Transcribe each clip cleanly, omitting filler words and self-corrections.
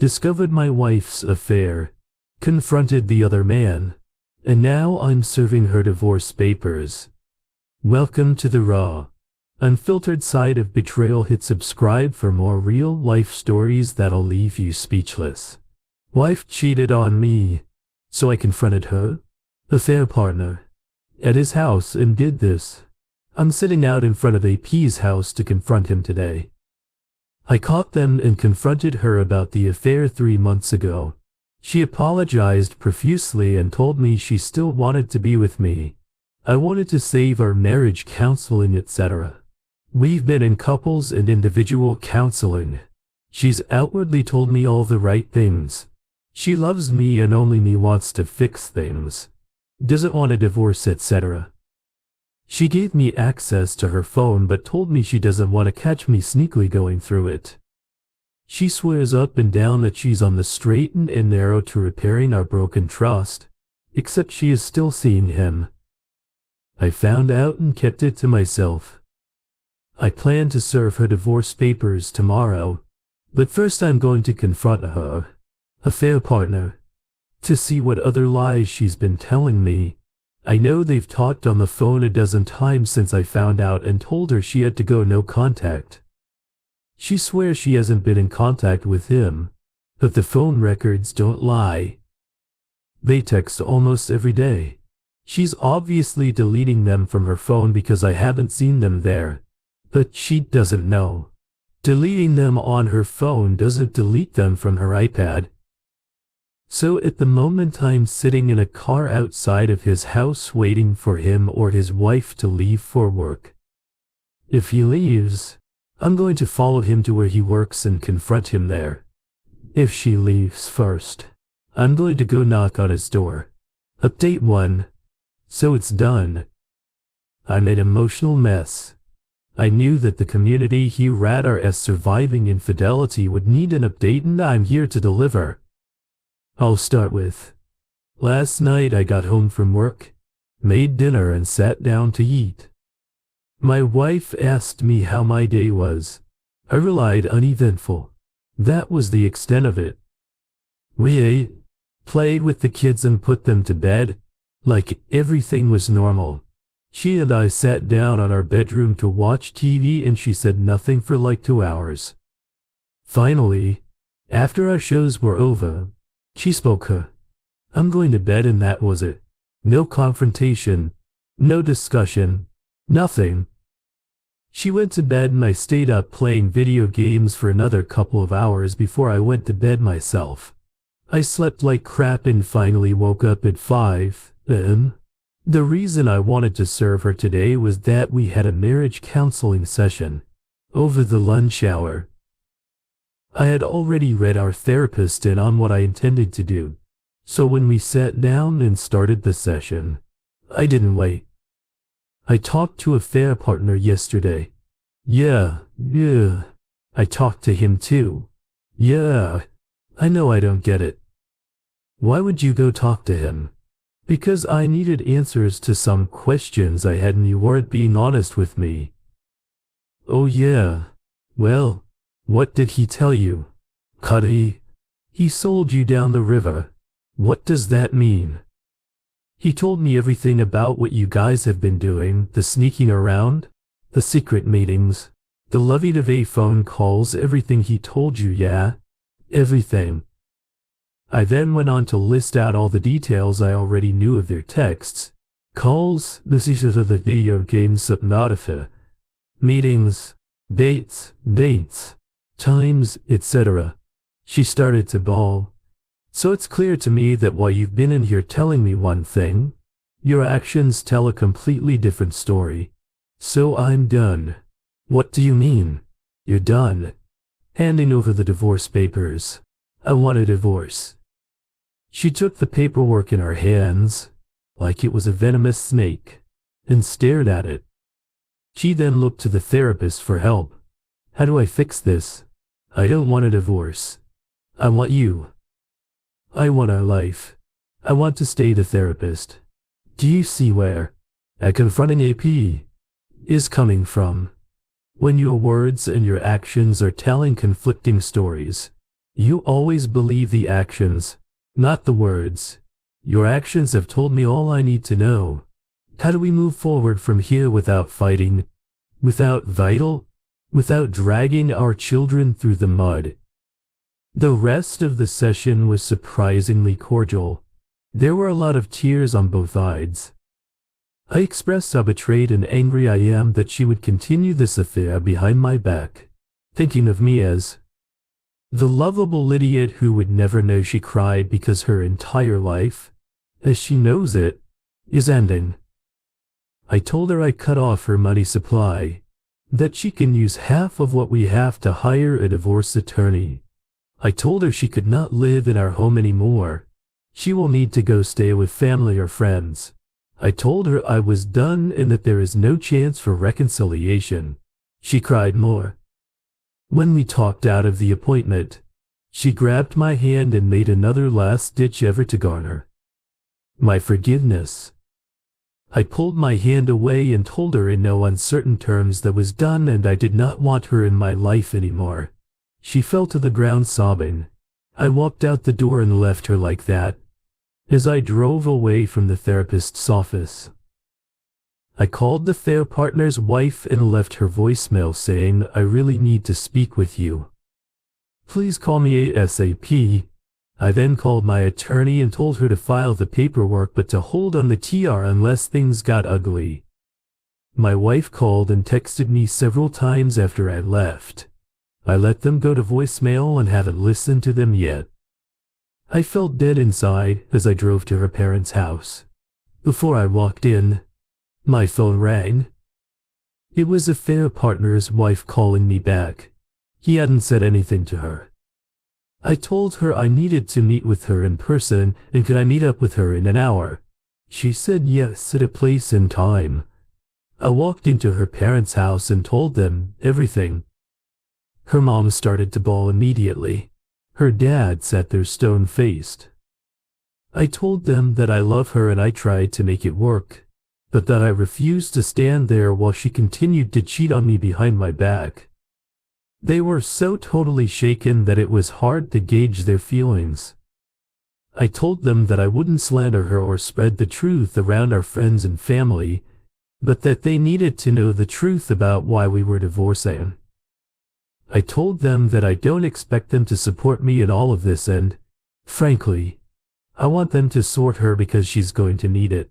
discovered my wife's affair, confronted the other man, and now I'm serving her divorce papers. Welcome to the raw, unfiltered side of betrayal. Hit subscribe for more real-life stories that'll leave you speechless. Wife cheated on me, so I confronted her, affair partner, at his house and did this. I'm sitting out in front of AP's house to confront him today. I caught them and confronted her about the affair 3 months ago. She apologized profusely and told me she still wanted to be with me. I wanted to save our marriage counseling, etc. We've been in couples and individual counseling. She's outwardly told me all the right things. She loves me and only me, wants to fix things. Doesn't want a divorce, etc. She gave me access to her phone but told me she doesn't want to catch me sneakily going through it. She swears up and down that she's on the straight and narrow to repairing our broken trust, except she is still seeing him. I found out and kept it to myself. I plan to serve her divorce papers tomorrow, but first I'm going to confront her, affair partner, to see what other lies she's been telling me. I know they've talked on the phone a dozen times since I found out and told her she had to go no contact. She swears she hasn't been in contact with him, but the phone records don't lie. They text almost every day. She's obviously deleting them from her phone because I haven't seen them there, but she doesn't know. Deleting them on her phone doesn't delete them from her iPad. So at the moment I'm sitting in a car outside of his house waiting for him or his wife to leave for work. If he leaves, I'm going to follow him to where he works and confront him there. If she leaves first, I'm going to go knock on his door. Update 1. So it's done. I'm an emotional mess. I knew that the community here at RS surviving infidelity would need an update, and I'm here to deliver. I'll start with, last night I got home from work, made dinner and sat down to eat. My wife asked me how my day was. I replied uneventful. That was the extent of it. We ate, played with the kids and put them to bed, like everything was normal. She and I sat down on our bedroom to watch TV and she said nothing for like 2 hours. Finally, after our shows were over, she spoke her. I'm going to bed, and that was it. No confrontation, no discussion, nothing. She went to bed and I stayed up playing video games for another couple of hours before I went to bed myself. I slept like crap and finally woke up at 5 a.m. The reason I wanted to serve her today was that we had a marriage counseling session over the lunch hour. I had already read our therapist in on what I intended to do, so when we sat down and started the session, I didn't wait. I talked to affair partner yesterday. Yeah. I talked to him too. Yeah. I know I don't get it. Why would you go talk to him? Because I needed answers to some questions I had and you weren't being honest with me. Oh yeah. Well, what did he tell you? Cuddy. He sold you down the river. What does that mean? He told me everything about what you guys have been doing, the sneaking around, the secret meetings, the lovey-dovey phone calls, everything he told you, yeah? Everything. I then went on to list out all the details I already knew of their texts, calls, the video games, Subnautica, meetings, dates, times, etc. She started to bawl. So it's clear to me that while you've been in here telling me one thing, your actions tell a completely different story. So I'm done. What do you mean? You're done? Handing over the divorce papers. I want a divorce. She took the paperwork in her hands, like it was a venomous snake, and stared at it. She then looked to the therapist for help. How do I fix this? I don't want a divorce. I want you. I want our life. I want to stay the therapist. Do you see where a confronting AP is coming from? When your words and your actions are telling conflicting stories, You always believe the actions, not the words. Your actions have told me all I need to know. How do we move forward from here without fighting, without without dragging our children through the mud? The rest of the session was surprisingly cordial. There were a lot of tears on both sides. I expressed how betrayed and angry I am that she would continue this affair behind my back, thinking of me as the lovable idiot who would never know she cried because her entire life, as she knows it, is ending. I told her I cut off her money supply, that she can use half of what we have to hire a divorce attorney. I told her she could not live in our home anymore. She will need to go stay with family or friends. I told her I was done and that there is no chance for reconciliation. She cried more. When we talked out of the appointment, she grabbed my hand and made another last-ditch effort to garner my forgiveness. I pulled my hand away and told her in no uncertain terms that was done and I did not want her in my life anymore. She fell to the ground sobbing. I walked out the door and left her like that. As I drove away from the therapist's office, I called the fair partner's wife and left her voicemail saying, I really need to speak with you. Please call me ASAP. I then called my attorney and told her to file the paperwork but to hold on the TR unless things got ugly. My wife called and texted me several times after I left. I let them go to voicemail and haven't listened to them yet. I felt dead inside as I drove to her parents' house. Before I walked in, my phone rang. It was a fair partner's wife calling me back. He hadn't said anything to her. I told her I needed to meet with her in person and could I meet up with her in an hour. She said yes at a place and time. I walked into her parents' house and told them everything. Her mom started to bawl immediately. Her dad sat there stone-faced. I told them that I love her and I tried to make it work, but that I refused to stand there while she continued to cheat on me behind my back. They were so totally shaken that it was hard to gauge their feelings. I told them that I wouldn't slander her or spread the truth around our friends and family, but that they needed to know the truth about why we were divorcing. I told them that I don't expect them to support me in all of this and, frankly, I want them to sort her because she's going to need it.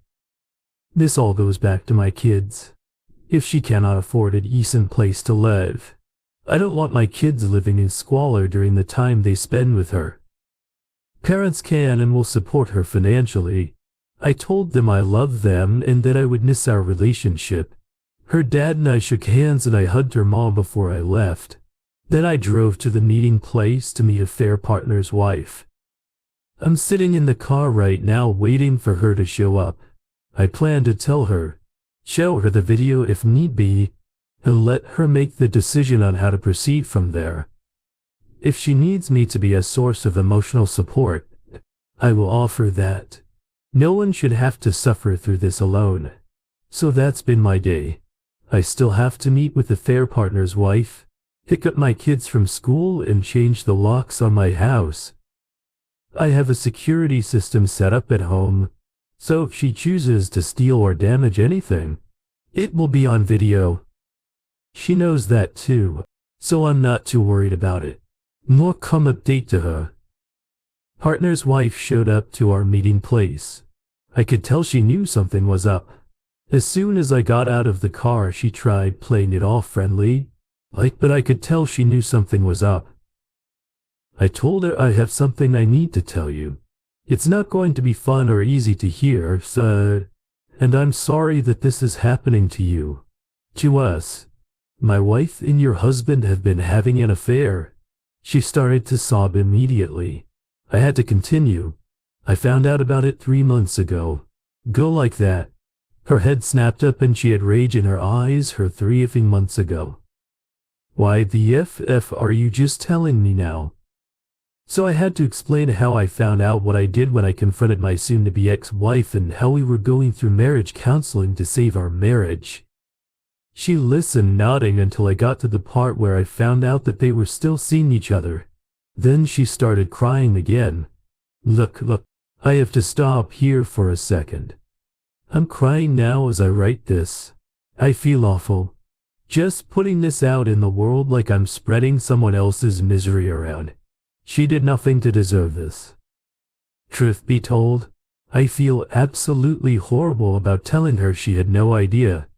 This all goes back to my kids. If she cannot afford a decent place to live, I don't want my kids living in squalor during the time they spend with her. Parents can and will support her financially. I told them I love them and that I would miss our relationship. Her dad and I shook hands and I hugged her mom before I left. Then I drove to the meeting place to meet a fair partner's wife. I'm sitting in the car right now waiting for her to show up. I plan to tell her, show her the video if need be, and let her make the decision on how to proceed from there. If she needs me to be a source of emotional support, I will offer that. No one should have to suffer through this alone. So that's been my day. I still have to meet with the fair partner's wife, pick up my kids from school and change the locks on my house. I have a security system set up at home, so if she chooses to steal or damage anything, it will be on video. She knows that too, so I'm not too worried about it. More come update to her. Partner's wife showed up to our meeting place. I could tell she knew something was up. As soon as I got out of the car, she tried playing it all friendly, but I could tell she knew something was up. I told her I have something I need to tell you. It's not going to be fun or easy to hear, and I'm sorry that this is happening to you. To us. My wife and your husband have been having an affair. She started to sob immediately. I had to continue. I found out about it 3 months ago. Go like that. Her head snapped up and she had rage in her eyes 3 months ago. Why the FF are you just telling me now? So I had to explain how I found out what I did when I confronted my soon-to-be ex-wife and how we were going through marriage counseling to save our marriage. She listened, nodding until I got to the part where I found out that they were still seeing each other. Then she started crying again. Look, I have to stop here for a second. I'm crying now as I write this. I feel awful. Just putting this out in the world like I'm spreading someone else's misery around. She did nothing to deserve this. Truth be told, I feel absolutely horrible about telling her she had no idea.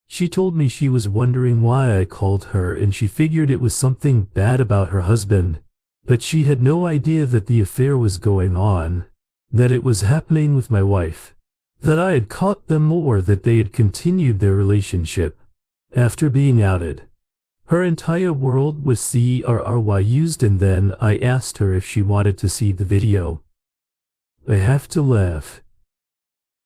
She told me she was wondering why I called her and she figured it was something bad about her husband, but she had no idea that the affair was going on, that it was happening with my wife, that I had caught them or that they had continued their relationship after being outed. Her entire world was CRRY used, and then I asked her if she wanted to see the video. I have to laugh.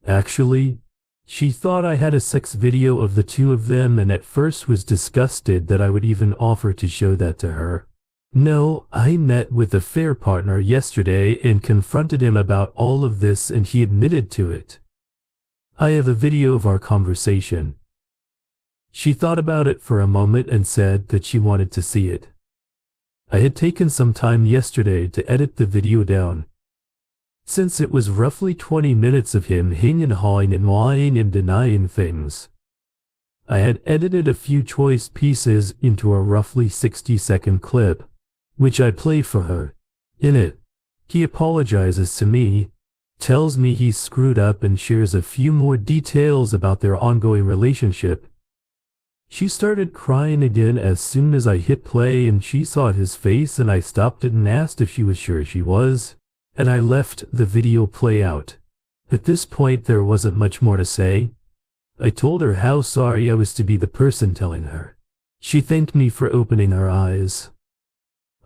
Actually, she thought I had a sex video of the two of them and at first was disgusted that I would even offer to show that to her. No, I met with the affair partner yesterday and confronted him about all of this and he admitted to it. I have a video of our conversation. She thought about it for a moment and said that she wanted to see it. I had taken some time yesterday to edit the video down. Since it was roughly 20 minutes of him hanging and hawing and lying and denying things, I had edited a few choice pieces into a roughly 60-second clip, which I play for her. In it, he apologizes to me, tells me he's screwed up and shares a few more details about their ongoing relationship. She started crying again as soon as I hit play and she saw his face and I stopped it and asked if she was sure she was, and I left the video play out. At this point there wasn't much more to say. I told her how sorry I was to be the person telling her. She thanked me for opening her eyes.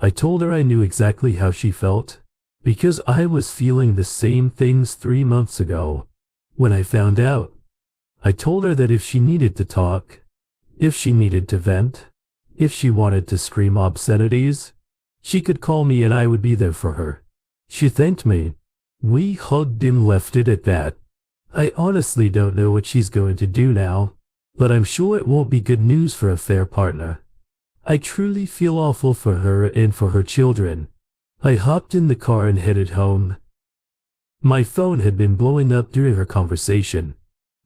I told her I knew exactly how she felt, because I was feeling the same things 3 months ago, when I found out. I told her that if she needed to talk, if she needed to vent, if she wanted to scream obscenities, she could call me and I would be there for her. She thanked me. We hugged and left it at that. I honestly don't know what she's going to do now, but I'm sure it won't be good news for a fair partner. I truly feel awful for her and for her children. I hopped in the car and headed home. My phone had been blowing up during her conversation.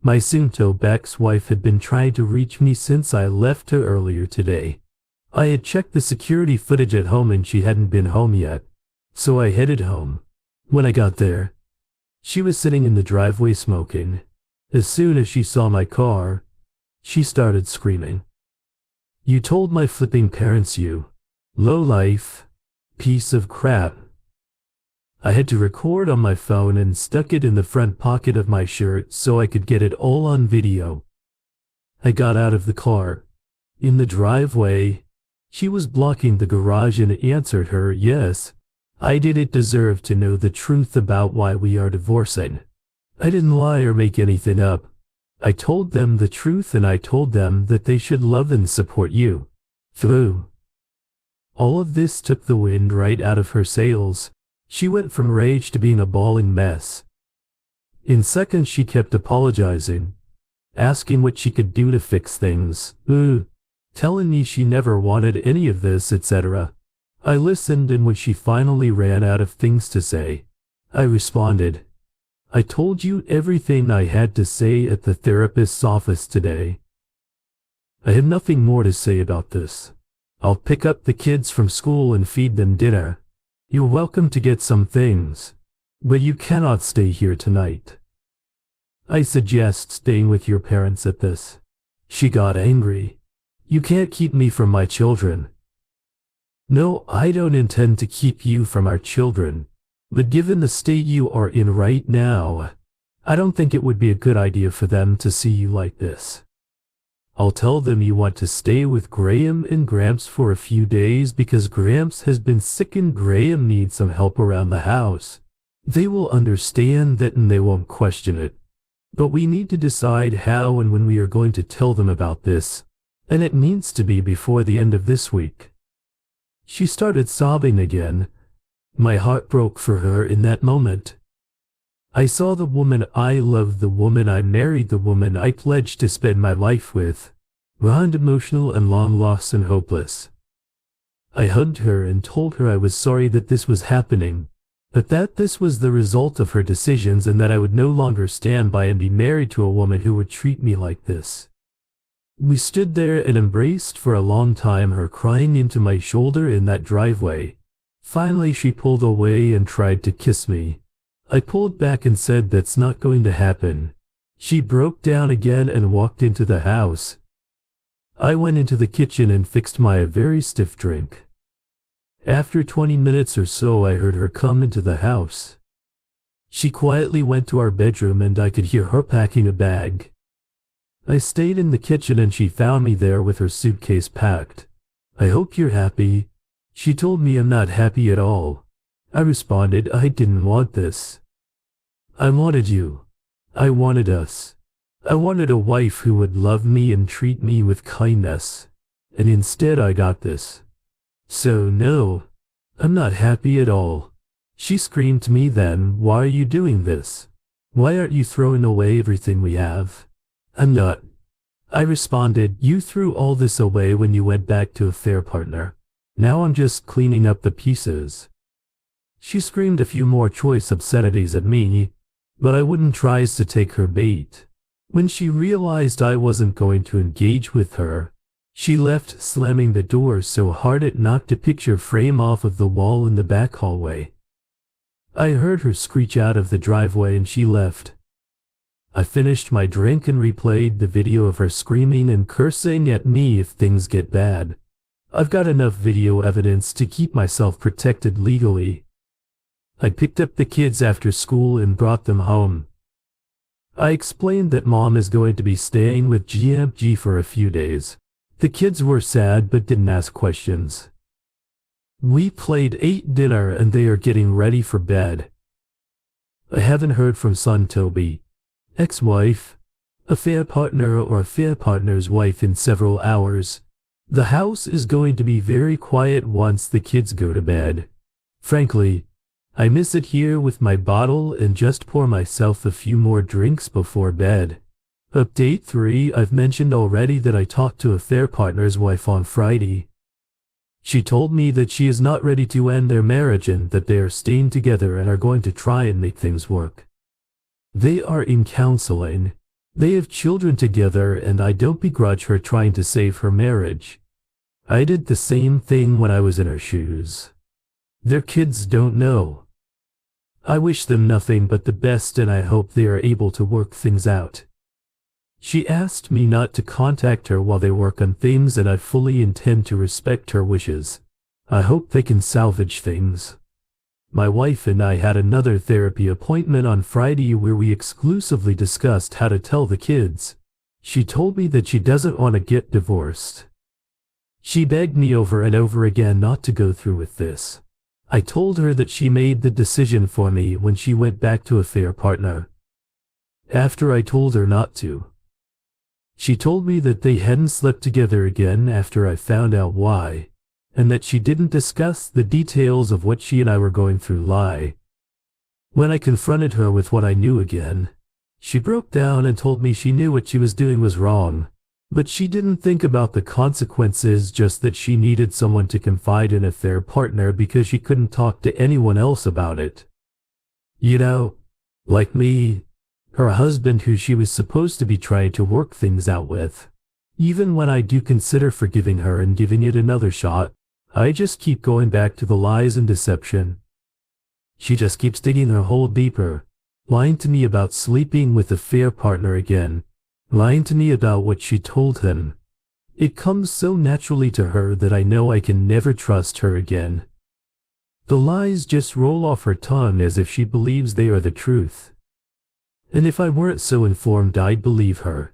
My soon-to-be ex-wife had been trying to reach me since I left her earlier today. I had checked the security footage at home and she hadn't been home yet, so I headed home. When I got there, she was sitting in the driveway smoking. As soon as she saw my car, she started screaming. You told my flipping parents, you low-life piece of crap. I had to record on my phone and stuck it in the front pocket of my shirt so I could get it all on video. I got out of the car. In the driveway, she was blocking the garage and answered her, yes, I didn't deserve to know the truth about why we are divorcing. I didn't lie or make anything up. I told them the truth and I told them that they should love and support you. Through all of this took the wind right out of her sails. She went from rage to being a bawling mess. In seconds she kept apologizing, asking what she could do to fix things, telling me she never wanted any of this, etc. I listened, and when she finally ran out of things to say, I responded, I told you everything I had to say at the therapist's office today. I have nothing more to say about this. I'll pick up the kids from school and feed them dinner. You're welcome to get some things, but you cannot stay here tonight. I suggest staying with your parents at this. She got angry. You can't keep me from my children. No, I don't intend to keep you from our children, but given the state you are in right now, I don't think it would be a good idea for them to see you like this. I'll tell them you want to stay with Graham and Gramps for a few days because Gramps has been sick and Graham needs some help around the house. They will understand that and they won't question it. But we need to decide how and when we are going to tell them about this, and it needs to be before the end of this week. She started sobbing again. My heart broke for her in that moment. I saw the woman I loved, the woman I married, the woman I pledged to spend my life with, wound, emotional and long lost and hopeless. I hugged her and told her I was sorry that this was happening, but that this was the result of her decisions and that I would no longer stand by and be married to a woman who would treat me like this. We stood there and embraced for a long time, her crying into my shoulder in that driveway. Finally, she pulled away and tried to kiss me. I pulled back and said that's not going to happen. She broke down again and walked into the house. I went into the kitchen and fixed my very stiff drink. After 20 minutes or so, I heard her come into the house. She quietly went to our bedroom and I could hear her packing a bag. I stayed in the kitchen and she found me there with her suitcase packed. I hope you're happy. She told me I'm not happy at all. I responded, I didn't want this. I wanted you. I wanted us. I wanted a wife who would love me and treat me with kindness. And instead I got this. So no, I'm not happy at all. She screamed to me then, why are you doing this? Why aren't you throwing away everything we have? I'm not. I responded, you threw all this away when you went back to a fair partner. Now I'm just cleaning up the pieces. She screamed a few more choice obscenities at me, but I wouldn't try to take her bait. When she realized I wasn't going to engage with her, she left, slamming the door so hard it knocked a picture frame off of the wall in the back hallway. I heard her screech out of the driveway and she left. I finished my drink and replayed the video of her screaming and cursing at me if things get bad. I've got enough video evidence to keep myself protected legally. I picked up the kids after school and brought them home. I explained that Mom is going to be staying with GMG for a few days. The kids were sad but didn't ask questions. We ate dinner and they are getting ready for bed. I haven't heard from son Toby, ex-wife, affair partner or affair partner's wife in several hours. The house is going to be very quiet once the kids go to bed. Frankly, I miss it here with my bottle and just pour myself a few more drinks before bed. Update 3, I've mentioned already that I talked to a affair partner's wife on Friday. She told me that she is not ready to end their marriage and that they are staying together and are going to try and make things work. They are in counseling. They have children together and I don't begrudge her trying to save her marriage. I did the same thing when I was in her shoes. Their kids don't know. I wish them nothing but the best and I hope they are able to work things out. She asked me not to contact her while they work on things and I fully intend to respect her wishes. I hope they can salvage things. My wife and I had another therapy appointment on Friday where we exclusively discussed how to tell the kids. She told me that she doesn't want to get divorced. She begged me over and over again not to go through with this. I told her that she made the decision for me when she went back to a fair partner. After I told her not to, she told me that they hadn't slept together again after I found out why, and that she didn't discuss the details of what she and I were going through. When I confronted her with what I knew again, she broke down and told me she knew what she was doing was wrong, but she didn't think about the consequences, just that she needed someone to confide in a fair partner because she couldn't talk to anyone else about it. You know, like me, her husband who she was supposed to be trying to work things out with. Even when I do consider forgiving her and giving it another shot, I just keep going back to the lies and deception. She just keeps digging her hole deeper, lying to me about sleeping with a fair partner again, lying to me about what she told him. It comes so naturally to her that I know I can never trust her again. The lies just roll off her tongue as if she believes they are the truth. And if I weren't so informed, I'd believe her.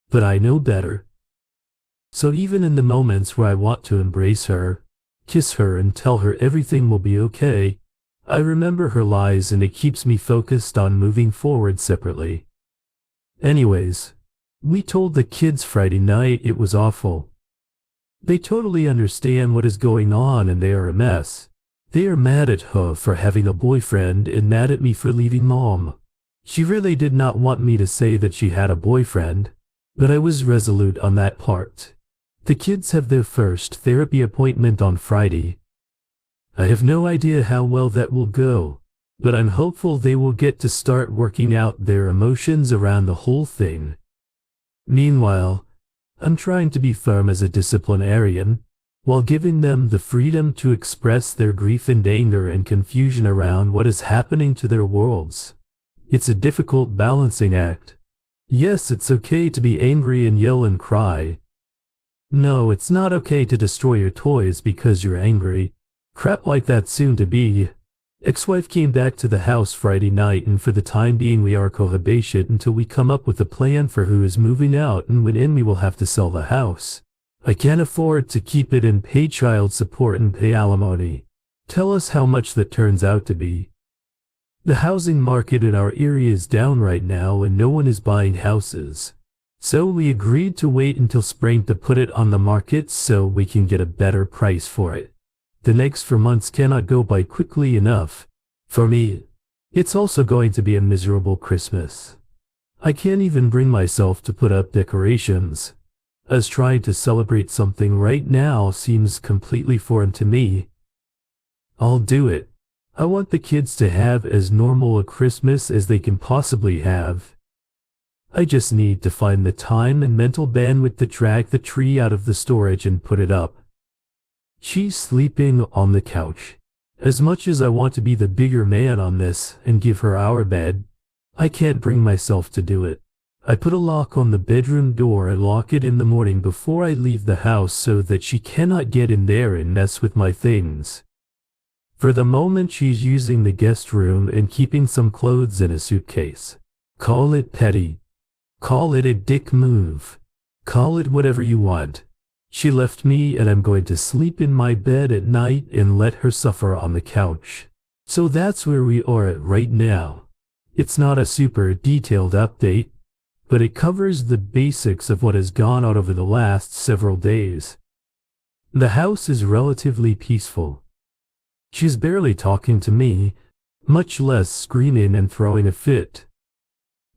But I know better. So even in the moments where I want to embrace her, kiss her and tell her everything will be okay, I remember her lies and it keeps me focused on moving forward separately. Anyways, we told the kids Friday night it was awful. They totally understand what is going on and they are a mess. They are mad at her for having a boyfriend and mad at me for leaving Mom. She really did not want me to say that she had a boyfriend, but I was resolute on that part. The kids have their first therapy appointment on Friday. I have no idea how well that will go, but I'm hopeful they will get to start working out their emotions around the whole thing. Meanwhile, I'm trying to be firm as a disciplinarian, while giving them the freedom to express their grief and anger and confusion around what is happening to their worlds. It's a difficult balancing act. Yes, it's okay to be angry and yell and cry. No, it's not okay to destroy your toys because you're angry. Crap like that soon to be. Ex-wife came back to the house Friday night, and for the time being we are cohabitation until we come up with a plan for who is moving out and when we will have to sell the house. I can't afford to keep it and pay child support and pay alimony. Tell us how much that turns out to be. The housing market in our area is down right now and no one is buying houses. So we agreed to wait until spring to put it on the market so we can get a better price for it. The next 4 months cannot go by quickly enough. For me, it's also going to be a miserable Christmas. I can't even bring myself to put up decorations, as trying to celebrate something right now seems completely foreign to me. I'll do it. I want the kids to have as normal a Christmas as they can possibly have. I just need to find the time and mental bandwidth to drag the tree out of the storage and put it up. She's sleeping on the couch. As much as I want to be the bigger man on this and give her our bed, I can't bring myself to do it. I put a lock on the bedroom door and lock it in the morning before I leave the house so that she cannot get in there and mess with my things. For the moment she's using the guest room and keeping some clothes in a suitcase. Call it petty. Call it a dick move. Call it whatever you want. She left me and I'm going to sleep in my bed at night and let her suffer on the couch. So that's where we are at right now. It's not a super detailed update, but it covers the basics of what has gone on over the last several days. The house is relatively peaceful. She's barely talking to me, much less screaming and throwing a fit.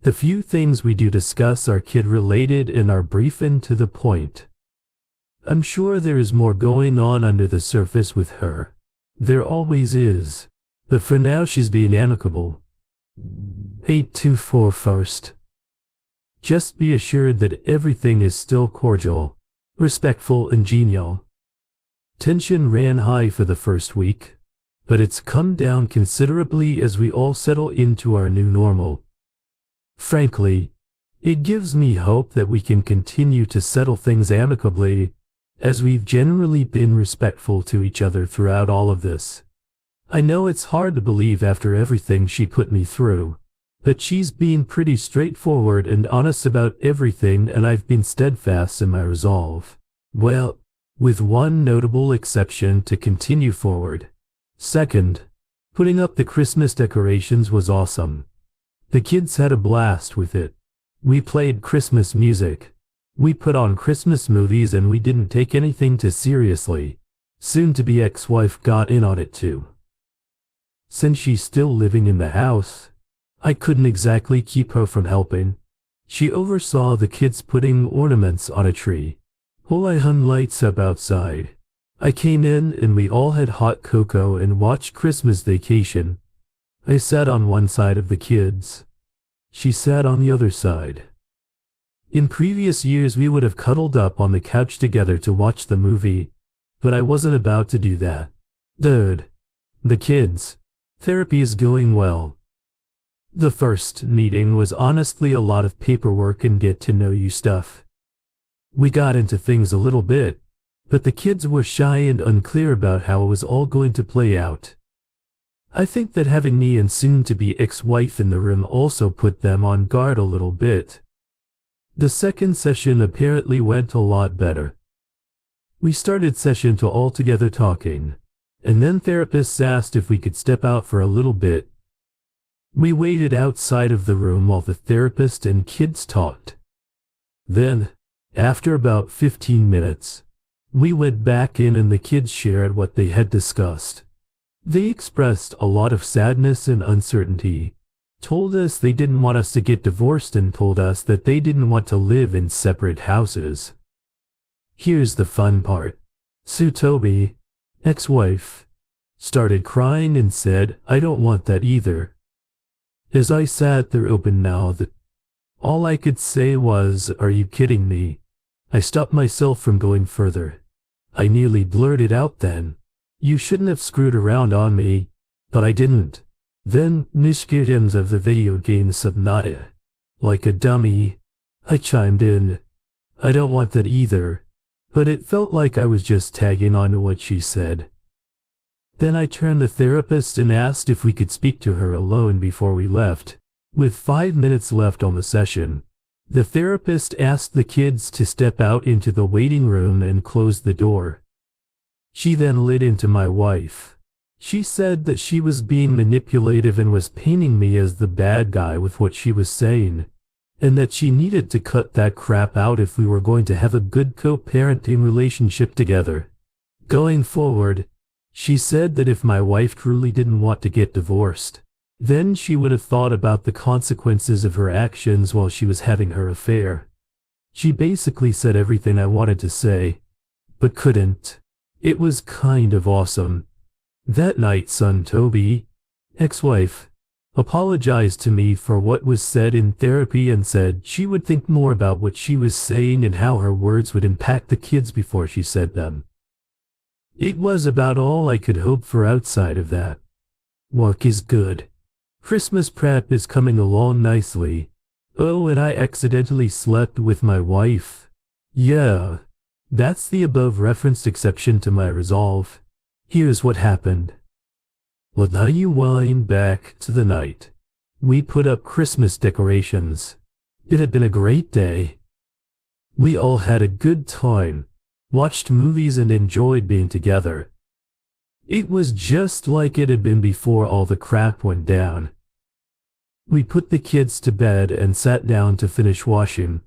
The few things we do discuss are kid-related and are brief and to the point. I'm sure there is more going on under the surface with her. There always is. But for now she's being amicable. 824 first. Just be assured that everything is still cordial, respectful and genial. Tension ran high for the first week, but it's come down considerably as we all settle into our new normal. Frankly, it gives me hope that we can continue to settle things amicably, as we've generally been respectful to each other throughout all of this. I know it's hard to believe after everything she put me through, but she's been pretty straightforward and honest about everything, and I've been steadfast in my resolve. Well, with one notable exception to continue forward. Second, putting up the Christmas decorations was awesome. The kids had a blast with it. We played Christmas music. We put on Christmas movies and we didn't take anything too seriously. Soon-to-be ex-wife got in on it too. Since she's still living in the house, I couldn't exactly keep her from helping. She oversaw the kids putting ornaments on a tree, while I hung lights up outside. I came in and we all had hot cocoa and watched Christmas Vacation. I sat on one side of the kids. She sat on the other side. In previous years we would have cuddled up on the couch together to watch the movie, but I wasn't about to do that. Third, the kids. Therapy is going well. The first meeting was honestly a lot of paperwork and get-to-know-you stuff. We got into things a little bit, but the kids were shy and unclear about how it was all going to play out. I think that having me and soon-to-be ex-wife in the room also put them on guard a little bit. The second session apparently went a lot better. We started session 2 all together talking, and then therapists asked if we could step out for a little bit. We waited outside of the room while the therapist and kids talked. Then, after about 15 minutes, we went back in and the kids shared what they had discussed. They expressed a lot of sadness and uncertainty, told us they didn't want us to get divorced, and told us that they didn't want to live in separate houses. Here's the fun part. So Toby, ex-wife, started crying and said, "I don't want that either." As I sat there open-mouthed, all I could say was, "Are you kidding me?" I stopped myself from going further. I nearly blurted out then, "You shouldn't have screwed around on me," but I didn't. Then, Nishkirins of the video game Subnaya. Like a dummy, I chimed in, "I don't want that either," but it felt like I was just tagging on to what she said. Then I turned to the therapist and asked if we could speak to her alone before we left. With 5 minutes left on the session, the therapist asked the kids to step out into the waiting room and close the door. She then lit into my wife. She said that she was being manipulative and was painting me as the bad guy with what she was saying, and that she needed to cut that crap out if we were going to have a good co-parenting relationship together. Going forward, she said that if my wife truly didn't want to get divorced, then she would have thought about the consequences of her actions while she was having her affair. She basically said everything I wanted to say, but couldn't. It was kind of awesome. That night, son Toby, ex-wife, apologized to me for what was said in therapy and said she would think more about what she was saying and how her words would impact the kids before she said them. It was about all I could hope for outside of that. Work is good. Christmas prep is coming along nicely. Oh, and I accidentally slept with my wife. Yeah, that's the above-referenced exception to my resolve. Here's what happened. Well, now you wind back to the night. We put up Christmas decorations. It had been a great day. We all had a good time, watched movies and enjoyed being together. It was just like it had been before all the crap went down. We put the kids to bed and sat down to finish washing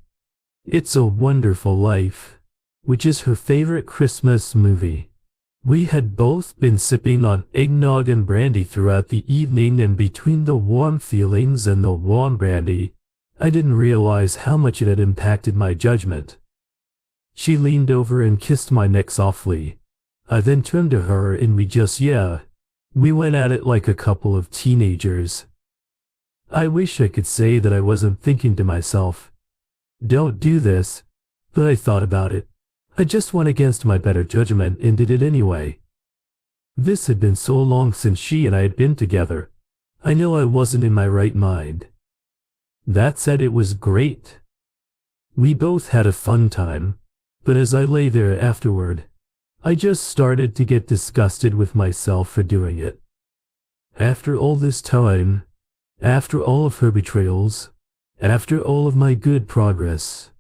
It's a Wonderful Life, which is her favorite Christmas movie. We had both been sipping on eggnog and brandy throughout the evening, and between the warm feelings and the warm brandy, I didn't realize how much it had impacted my judgment. She leaned over and kissed my neck softly. I then turned to her and we went at it like a couple of teenagers. I wish I could say that I wasn't thinking to myself, "Don't do this," but I thought about it. I just went against my better judgment and did it anyway. This had been so long since she and I had been together. I know I wasn't in my right mind. That said, it was great. We both had a fun time, but as I lay there afterward, I just started to get disgusted with myself for doing it. After all this time, after all of her betrayals, after all of my good progress,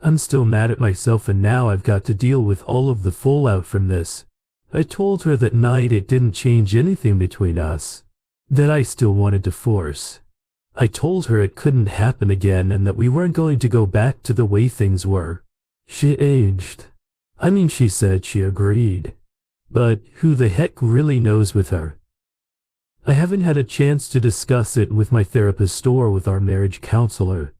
I'm still mad at myself, and now I've got to deal with all of the fallout from this. I told her that night it didn't change anything between us, that I still wanted divorce. I told her it couldn't happen again and that we weren't going to go back to the way things were. She aged. She said she agreed. But who the heck really knows with her? I haven't had a chance to discuss it with my therapist or with our marriage counselor,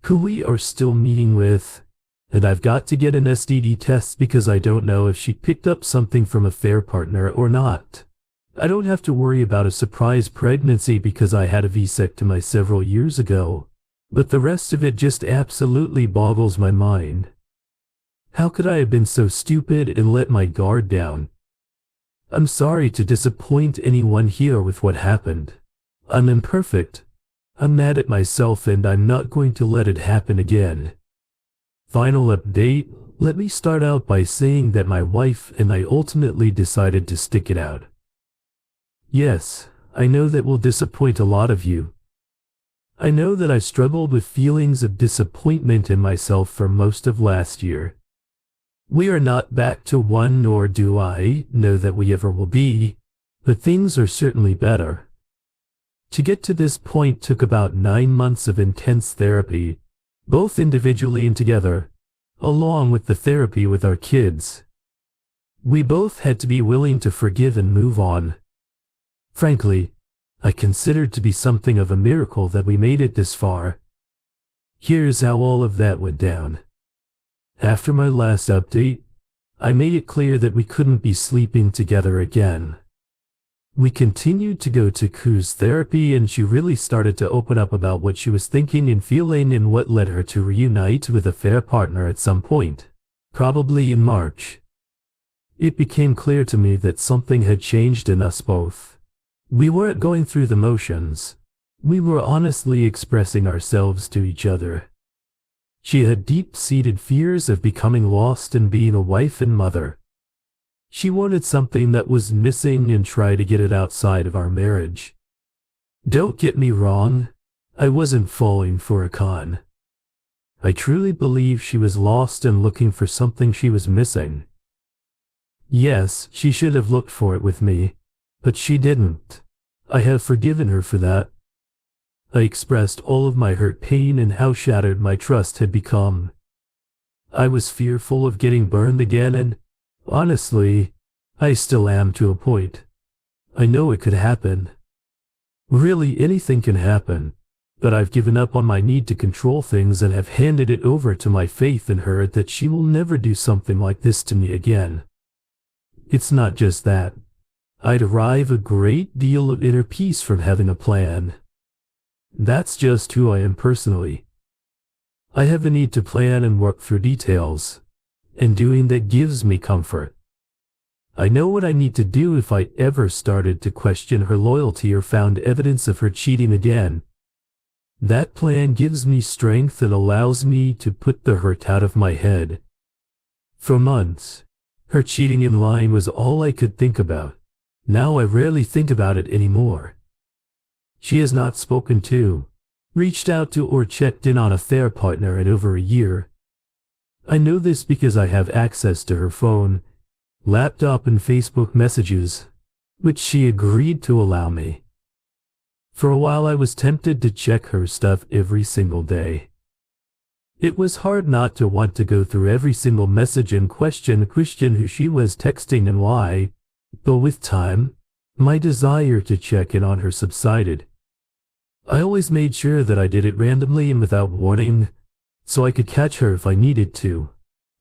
who we are still meeting with, and I've got to get an STD test because I don't know if she picked up something from a fair partner or not. I don't have to worry about a surprise pregnancy because I had a vasectomy several years ago, but the rest of it just absolutely boggles my mind. How could I have been so stupid and let my guard down? I'm sorry to disappoint anyone here with what happened. I'm imperfect. I'm mad at myself, and I'm not going to let it happen again. Final update, let me start out by saying that my wife and I ultimately decided to stick it out. Yes, I know that will disappoint a lot of you. I know that I struggled with feelings of disappointment in myself for most of last year. We are not back to one, nor do I know that we ever will be, but things are certainly better. To get to this point took about 9 months of intense therapy, both individually and together, along with the therapy with our kids. We both had to be willing to forgive and move on. Frankly, I consider it to be something of a miracle that we made it this far. Here's how all of that went down. After my last update, I made it clear that we couldn't be sleeping together again. We continued to go to cruise therapy, and she really started to open up about what she was thinking and feeling and what led her to reunite with a fair partner at some point, probably in March. It became clear to me that something had changed in us both. We weren't going through the motions. We were honestly expressing ourselves to each other. She had deep-seated fears of becoming lost and being a wife and mother. She wanted something that was missing and tried to get it outside of our marriage. Don't get me wrong, I wasn't falling for a con. I truly believe she was lost and looking for something she was missing. Yes, she should have looked for it with me, but she didn't. I have forgiven her for that. I expressed all of my hurt, pain, and how shattered my trust had become. I was fearful of getting burned again, and honestly, I still am to a point. I know it could happen. Really, anything can happen, but I've given up on my need to control things and have handed it over to my faith in her that she will never do something like this to me again. It's not just that. I derive a great deal of inner peace from having a plan. That's just who I am personally. I have a need to plan and work through details, and doing that gives me comfort. I know what I need to do if I ever started to question her loyalty or found evidence of her cheating again. That plan gives me strength and allows me to put the hurt out of my head. For months, her cheating in line was all I could think about. Now I rarely think about it anymore. She has not spoken to, reached out to, or checked in on a fair partner in over a year. I know this because I have access to her phone, laptop, and Facebook messages, which she agreed to allow me. For a while I was tempted to check her stuff every single day. It was hard not to want to go through every single message and question who she was texting and why, but with time, my desire to check in on her subsided. I always made sure that I did it randomly and without warning, so I could catch her if I needed to.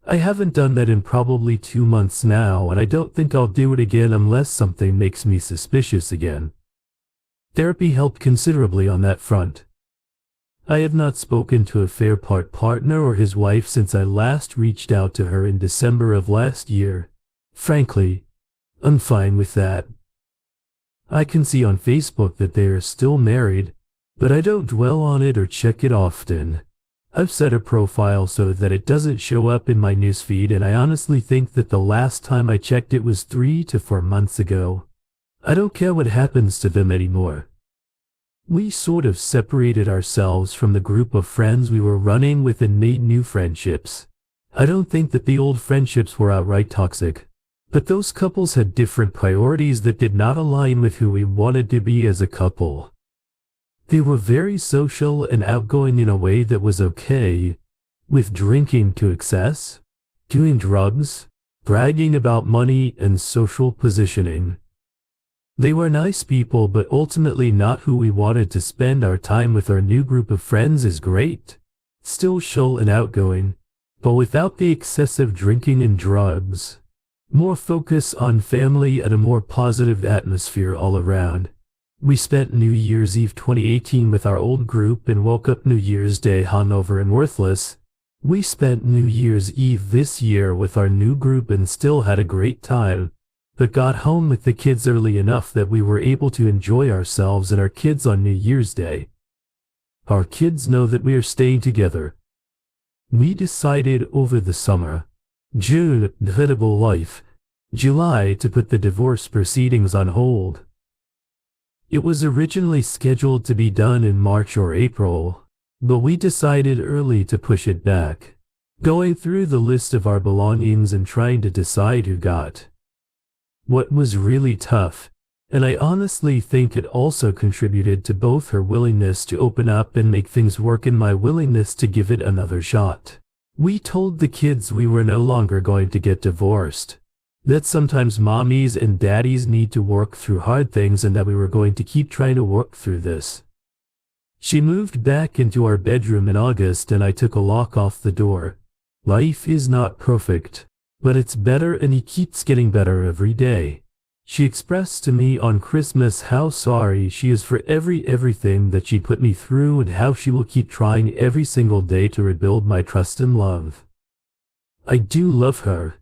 I haven't done that in probably 2 months now, and I don't think I'll do it again unless something makes me suspicious again. Therapy helped considerably on that front. I have not spoken to a fair partner or his wife since I last reached out to her in December of last year. Frankly, I'm fine with that. I can see on Facebook that they are still married, but I don't dwell on it or check it often. I've set a profile so that it doesn't show up in my newsfeed, and I honestly think that the last time I checked it was 3 to 4 months ago. I don't care what happens to them anymore. We sort of separated ourselves from the group of friends we were running with and made new friendships. I don't think that the old friendships were outright toxic, but those couples had different priorities that did not align with who we wanted to be as a couple. They were very social and outgoing in a way that was okay, with drinking to excess, doing drugs, bragging about money, and social positioning. They were nice people, but ultimately not who we wanted to spend our time with. Our new group of friends is great, still chill and outgoing, but without the excessive drinking and drugs. More focus on family and a more positive atmosphere all around. We spent New Year's Eve 2018 with our old group and woke up New Year's Day hungover and worthless. We spent New Year's Eve this year with our new group and still had a great time, but got home with the kids early enough that we were able to enjoy ourselves and our kids on New Year's Day. Our kids know that we are staying together. We decided over the summer, June, Incredible Life, July, to put the divorce proceedings on hold. It was originally scheduled to be done in March or April, but we decided early to push it back, going through the list of our belongings and trying to decide who got what was really tough, and I honestly think it also contributed to both her willingness to open up and make things work and my willingness to give it another shot. We told the kids we were no longer going to get divorced, that sometimes mommies and daddies need to work through hard things, and that we were going to keep trying to work through this. She moved back into our bedroom in August, and I took a lock off the door. Life is not perfect, but it's better and it keeps getting better every day. She expressed to me on Christmas how sorry she is for everything that she put me through and how she will keep trying every single day to rebuild my trust and love. I do love her,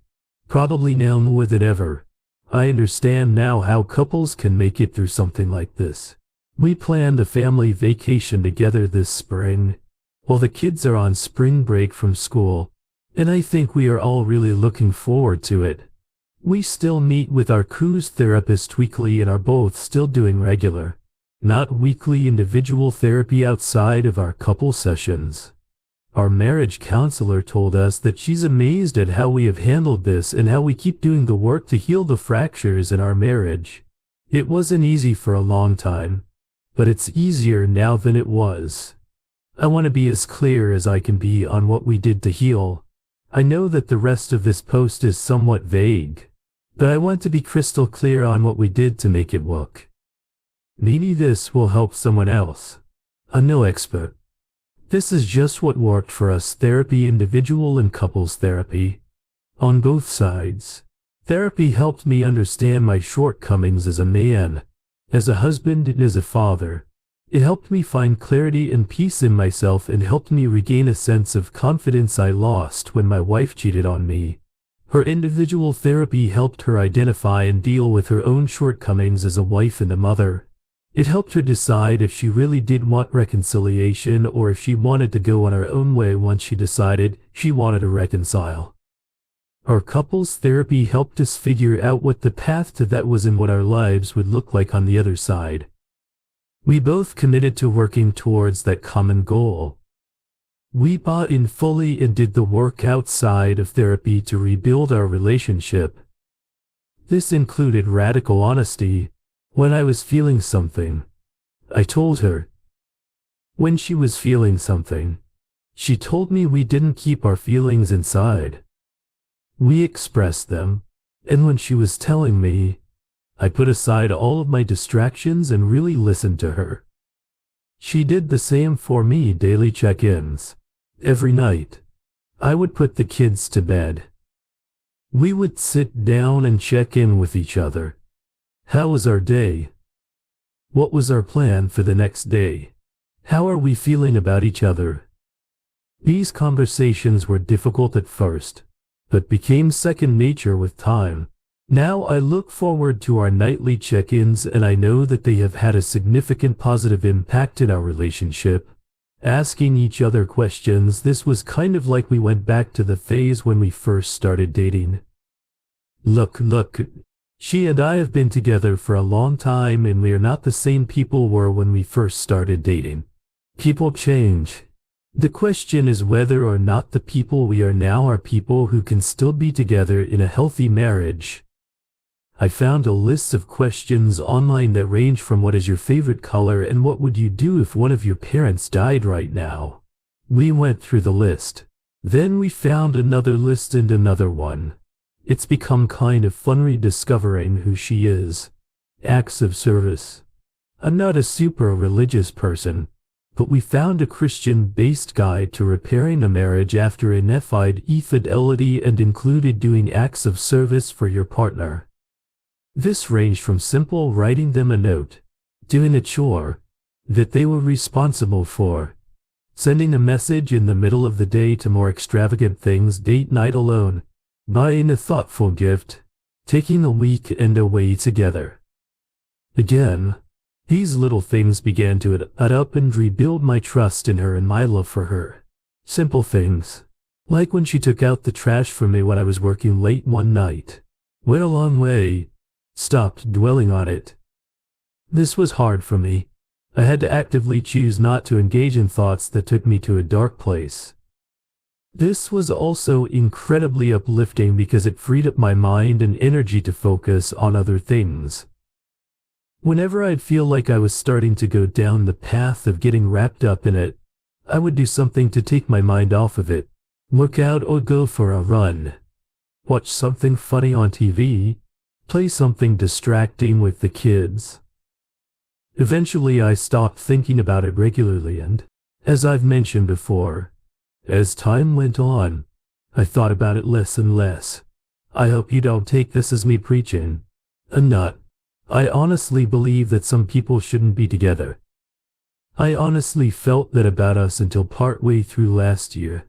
probably now more than ever. I understand now how couples can make it through something like this. We planned a family vacation together this spring, while the kids are on spring break from school, and I think we are all really looking forward to it. We still meet with our cruise therapist weekly and are both still doing regular, not weekly individual therapy outside of our couple sessions. Our marriage counselor told us that she's amazed at how we have handled this and how we keep doing the work to heal the fractures in our marriage. It wasn't easy for a long time, but it's easier now than it was. I want to be as clear as I can be on what we did to heal. I know that the rest of this post is somewhat vague, but I want to be crystal clear on what we did to make it work. Maybe this will help someone else. I'm no expert. This is just what worked for us: therapy, individual and couples therapy. On both sides. Therapy helped me understand my shortcomings as a man, as a husband and as a father. It helped me find clarity and peace in myself and helped me regain a sense of confidence I lost when my wife cheated on me. Her individual therapy helped her identify and deal with her own shortcomings as a wife and a mother. It helped her decide if she really did want reconciliation or if she wanted to go on her own way once she decided she wanted to reconcile. Our couples therapy helped us figure out what the path to that was and what our lives would look like on the other side. We both committed to working towards that common goal. We bought in fully and did the work outside of therapy to rebuild our relationship. This included radical honesty. When I was feeling something, I told her. When she was feeling something, she told me we didn't keep our feelings inside. We expressed them, and when she was telling me, I put aside all of my distractions and really listened to her. She did the same for me. Daily check-ins. Every night, I would put the kids to bed. We would sit down and check in with each other. How was our day? What was our plan for the next day? How are we feeling about each other? These conversations were difficult at first, but became second nature with time. Now I look forward to our nightly check-ins and I know that they have had a significant positive impact in our relationship. Asking each other questions, this was kind of like we went back to the phase when we first started dating. Look, she and I have been together for a long time and we are not the same people we were when we first started dating. People change. The question is whether or not the people we are now are people who can still be together in a healthy marriage. I found a list of questions online that range from what is your favorite color and what would you do if one of your parents died right now. We went through the list. Then we found another list and another one. It's become kind of fun rediscovering who she is. Acts of service. I'm not a super religious person, but we found a Christian-based guide to repairing a marriage after infidelity and included doing acts of service for your partner. This ranged from simple writing them a note, doing a chore that they were responsible for, sending a message in the middle of the day, to more extravagant things: date night alone, buying a thoughtful gift, taking the weekend away together. Again, these little things began to add up and rebuild my trust in her and my love for her. Simple things, like when she took out the trash for me when I was working late one night, went a long way. Stopped dwelling on it. This was hard for me. I had to actively choose not to engage in thoughts that took me to a dark place. This was also incredibly uplifting because it freed up my mind and energy to focus on other things. Whenever I'd feel like I was starting to go down the path of getting wrapped up in it, I would do something to take my mind off of it. Work out or go for a run. Watch something funny on TV. Play something distracting with the kids. Eventually I stopped thinking about it regularly and, as I've mentioned before, as time went on, I thought about it less and less. I hope you don't take this as me preaching a nut. I honestly believe that some people shouldn't be together. I honestly felt that about us until partway through last year.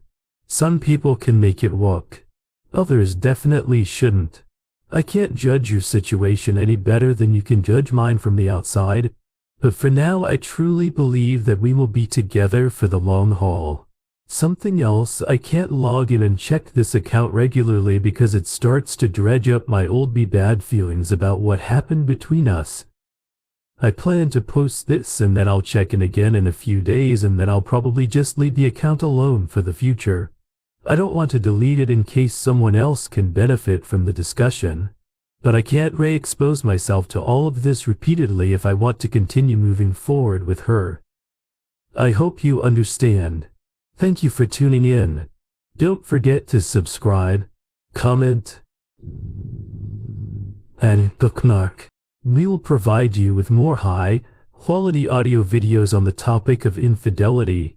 Some people can make it work. Others definitely shouldn't. I can't judge your situation any better than you can judge mine from the outside, but for now I truly believe that we will be together for the long haul. Something else, I can't log in and check this account regularly because it starts to dredge up my old bad feelings about what happened between us. I plan to post this and then I'll check in again in a few days and then I'll probably just leave the account alone for the future. I don't want to delete it in case someone else can benefit from the discussion, but I can't re-expose myself to all of this repeatedly if I want to continue moving forward with her. I hope you understand. Thank you for tuning in. Don't forget to subscribe, comment, and bookmark. We will provide you with more high-quality audio videos on the topic of infidelity.